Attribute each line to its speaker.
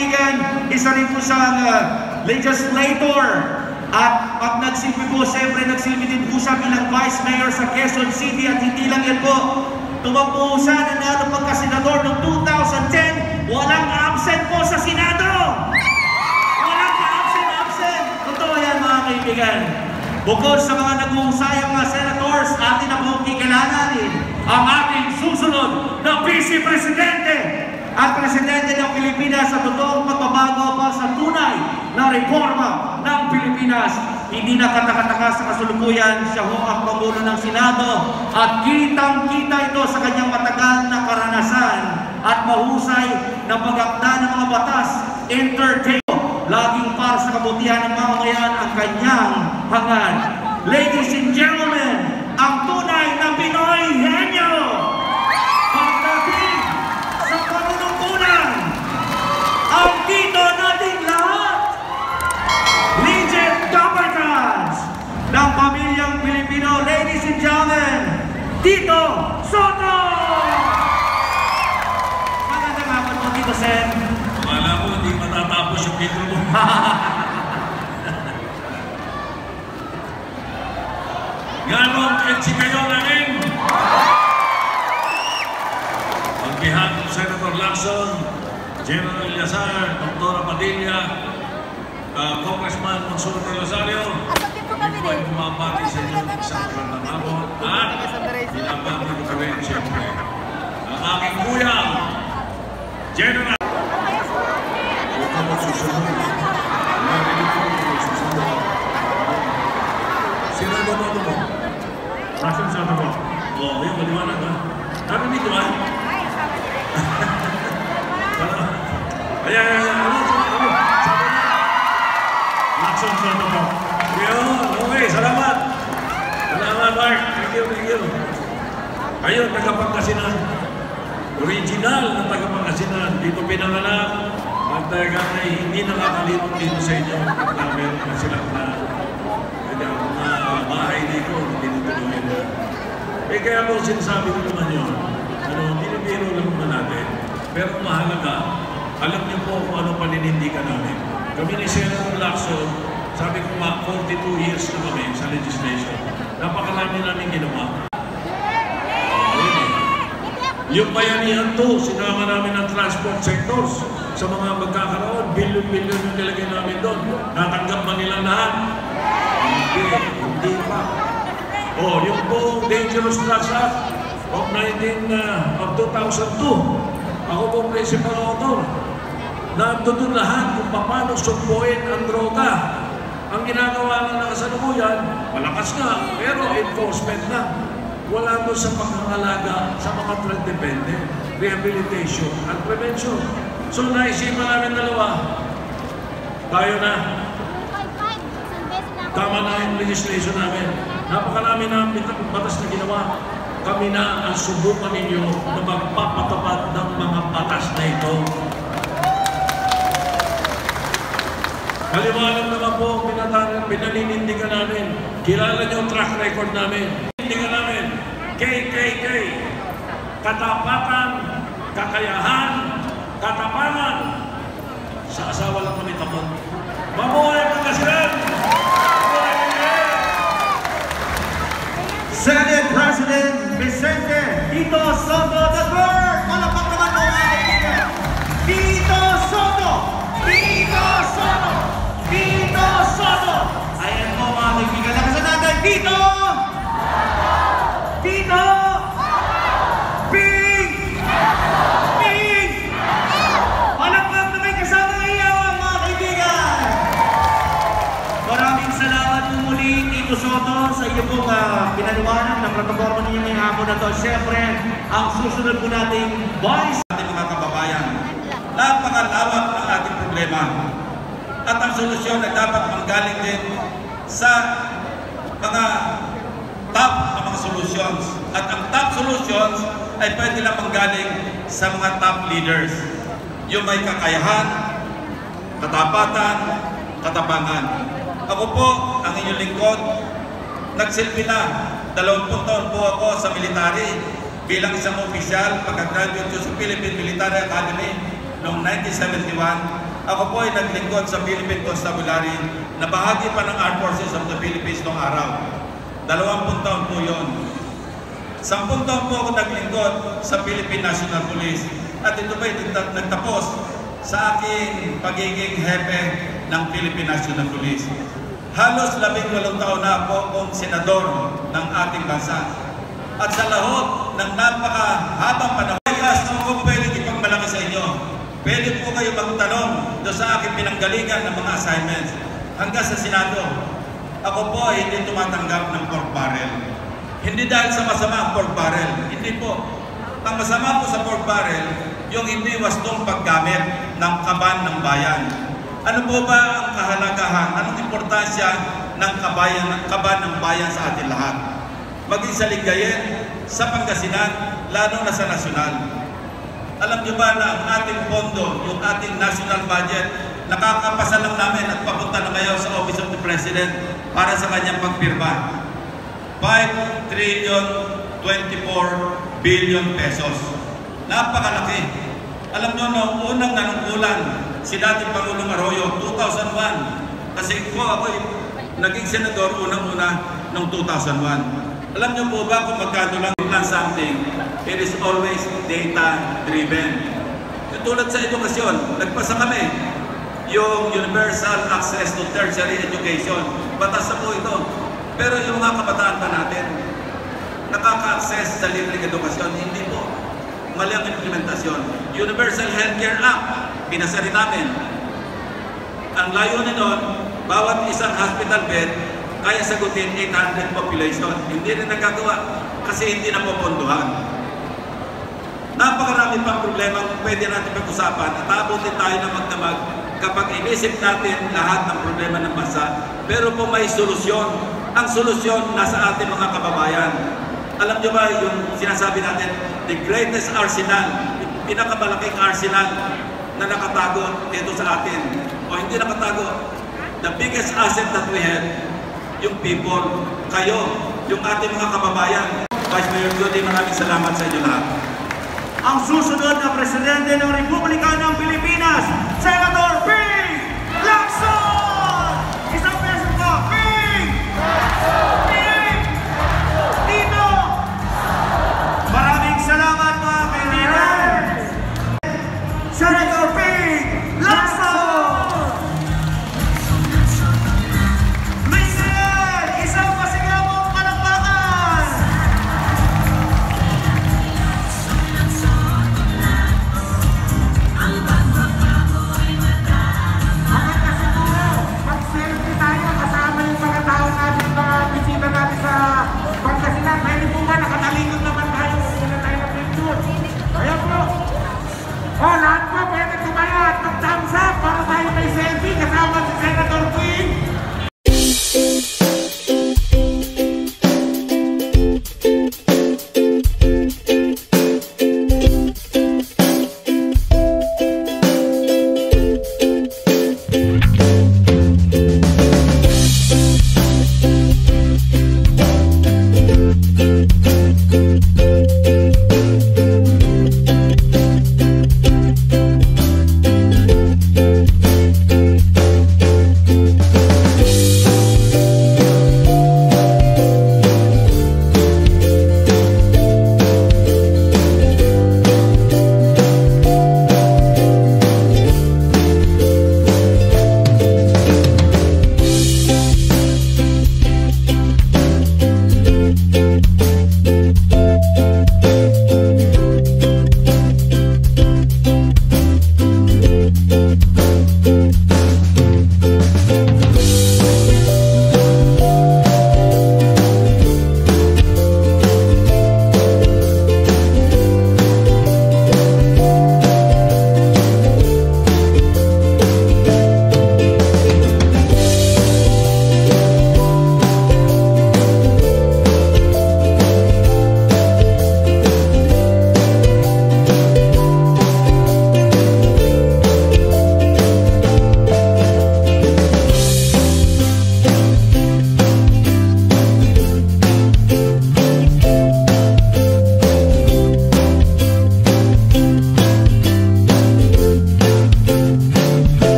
Speaker 1: kaibigan, isa rin po siyang legislator. At pag nagsilbi po, siyempre nagsilbi din po siya bilang Vice Mayor sa Quezon City. At hindi lang yan po, tumakbo siya nanalo pagka-senador noong 2010. Walang absent po sa Senado! Walang absent! Totoo yan mga kaibigan. Bukod sa mga nag-uusayang mga senators, atin na po kikilalanin ang ating susunod na Vice Presidente at Presidente ng Pilipinas sa totoong pagbabago para sa tunay na reforma ng Pilipinas. Hindi na katakataka sa kasulukuyan, siya ho ang Pangulo ng Senado at kitang-kita ito sa kanyang matagal na karanasan at mahusay na pag-akda ng mga batas, entertain, laging para sa kabutihan ng mamamayan ang kanyang hangad. Ladies and gentlemen, ang tunay na Pinoy henyo! Pagdating sa panunungkulan, ang dito nating lahat, legend governance ng pamilyang Pilipino, ladies and gentlemen, Tito Soto! Magandang hapon po, Tito Sen.
Speaker 2: Akala mo, hindi matatapos yung intro mo. Ganong etsi kayo namin. On behalf of Senator Lacson, General Yazar, Dr. Padilla, Congressman Mansour de Rosario, hindi ko ay bumabati sa inyo isang magandang hapon at binabati ko kami siyempre ang aking kuya, General. Sino ba mo? Rason sa mo? Oo, yung maliwanag ha? Narinig ko ha? Ayan, Rason sa mo. Okay, salamat. Salamat, Mark. Thank you. Ayun, tagapangasinan. Original na tagapangasinan. Dito pinanganak. At talagang hindi nakakalimot dito sa inyo. Na meron na silang bahay dito, tinutuloy na. Kaya mo sinasabi ko naman yun, binibiro lang naman natin. Pero mahalaga, alam niyo po kung ano paninindigan namin. Kami ni Senator Lacson, sabi ko 42 years na kami sa legislation. Napakarami namin ginawa. Yung bayanihan to, sinama namin ang transport sectors sa mga magkakaroon. Bilyon-bilyon yung nilagay namin doon. Natanggap ba nila lahat? Hindi pa. Yung pong Dangerous Drugs Act of 2002, ako pong principal author. Nandun lahat kung paano sumpuin ang droga. Ang ginagawa lang ng kasalukuyan, malakas nga, pero enforcement na. Wala doon sa pangangalaga sa mga drug dependent, rehabilitation at prevention. So naisipan namin dalawa, tayo na. Tama na yung legislation namin. Napakarami na batas na ginawa. Kami na ang subukan ninyo na magpapatupad ng mga batas na ito. Kaliwanag naman po ang pinaninindigan namin. Kilala niyo ang track record namin. Pinaninindigan namin. KKK. Katapatan, kakayahan, katapangan. Sa asawa lang kami tapos. Mabuhay ang Pangasinan!
Speaker 1: Senate President Vicente Tito Soto III! Malapak naman po mga kaibigan! Tito Soto! Tito Soto! Tito Soto! Ayan po mga kaibigan. Lakasan natin! Tito! Tito! Ping! Ping! Malapak na may kasamang iyawan mga kaibigan! Maraming salamat po muli Tito Soto sa iyo pong pinaliwanag na plataforma ninyo ngayong hapon na ito. Siyempre, ang susunod po nating voice ating mga kababayan. Napakalawak ng ating problema. At ang solusyon ay dapat manggaling din sa mga top na mga solutions. At ang top solutions ay pwede lang manggaling sa mga top leaders. Yung may kakayahan, katapatan, katapangan. Ako po, ang inyong lingkod, nagsilbi na. 20 taon po ako sa military bilang isang opisyal pagka-graduate ko sa Philippine Military Academy noong 1971
Speaker 3: Ako po ay naglingkod sa Philippine Constabulary na bahagi pa ng Armed Forces of the Philippines noong araw. 20 taon po yun. 10 taon po ako naglingkod sa Philippine National Police at ito ba nagtapos sa aking pagiging hepe ng Philippine National Police. Halos 18 taon na ako akong senador ng ating bansa. At sa lahot ng napakahabang panahon, ako pwede ipagmalaki sa inyo. Pwede po kayo magtanong doon sa aking pinanggalingan ng mga assignments. Hanggang sa Senado, ako po ay hindi tumatanggap ng pork barrel. Hindi dahil sa masama ang pork barrel. Hindi po. Ang masama po sa pork barrel, yung hindi wastong paggamit ng kaban ng bayan. Ano po ba ang kahalagahan? Anong importansya ng kaban ng bayan sa atin lahat? Maging sa Lingayen, sa Pangasinan, lalo na sa nasyonal. Alam niyo ba na ang ating pondo, yung ating national budget, nakakapasa lang namin at papunta na ngayon sa Office of the President para sa kanyang pagpirma. 5 trillion 24 billion pesos. Napakalaki. Alam niyo, noong unang nanungkulan si dating Pangulong Arroyo, 2001. Kasi po ako naging senador unang-una noong 2001. Alam niyo po ba kung magkano lang something? It is always data-driven. Tulad sa edukasyon, nagpasa kami yung Universal Access to Tertiary Education. Batas na po ito. Pero yung mga kabataan pa natin, nakaka-access sa libreng edukasyon, hindi po. Mali ang implementasyon. Universal Healthcare Act, pinasa rin namin. Ang layunin nun, bawat isang hospital bed, kaya sagutin 800 population. Hindi rin nagagawa kasi hindi na popondohan. Napakarami pang problema kung pwede natin pag-usapan at abutin tayo ng magdamag kapag inisip natin lahat ng problema ng bansa. Pero po may solusyon. Ang solusyon nasa ating mga kababayan. Alam nyo ba yung sinasabi natin, the greatest arsenal, pinakamalaking arsenal na nakatago dito sa atin. O hindi nakatago, the biggest asset that we have, yung people, kayo, yung ating mga kababayan. Vice Mayor Judy, maraming salamat sa inyo lahat.
Speaker 1: Ang susunod na Presidente ng Republika ng Pilipinas, Senator Ping Lacson! Isang beso po, Ping! Ping! Dito! Maraming salamat mga kaibigan! Senator Ping!